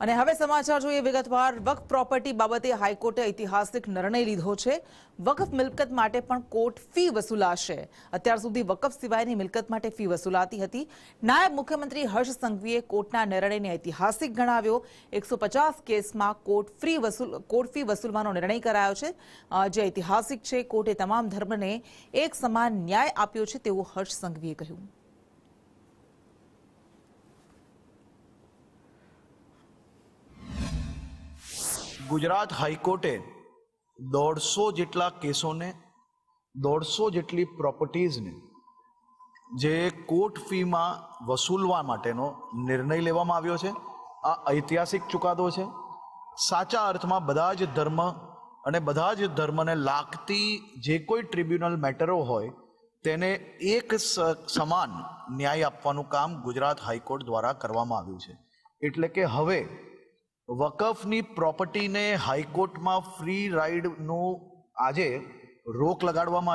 અને હવે સમાચાર જોઈએ વિગતવાર। વકફ પ્રોપર્ટી બાબતે હાઈકોર્ટે ઐતિહાસિક નિર્ણય લીધો છે। વકફ મિલકત માટે પણ કોર્ટ ફી વસૂલાશે। અત્યાર સુધી વકફ સિવાયની મિલકત માટે ફી વસૂલાતી હતી। નાયબ મુખ્યમંત્રી હર્ષ સંઘવીએ કોર્ટના નિર્ણયને ઐતિહાસિક ગણાવ્યો। 150 કેસમાં કોર્ટ ફી વસૂલવાનો નિર્ણય કરાયો છે, જે ઐતિહાસિક છે। કોર્ટે તમામ ધર્મને એક સમાન ન્યાય આપ્યો છે તેવું હર્ષ સંઘવીએ કહ્યું। गुजरात हाईकोर्टे 150 જેટલા કેસોને 150 જેટલી પ્રોપર્ટીઝને જે કોર્ટ ફીમાં વસૂલવા માટેનો નિર્ણય લેવામાં આવ્યો છે। આ ઐતિહાસિક ચુકાદો છે। સાચા અર્થમાં બધા જ ધર્મ અને બધા જ ધર્મને લાગતી જે કોઈ ટ્રિબ્યુનલ મેટરો હોય તેને એક સમાન ન્યાય આપવાનું કામ ગુજરાત હાઈકોર્ટ દ્વારા કરવામાં આવ્યું છે। એટલે કે હવે વકફની પ્રોપર્ટીને હાઈકોર્ટમાં ફ્રી રાઇડનું આજે રોક લગાડવામાં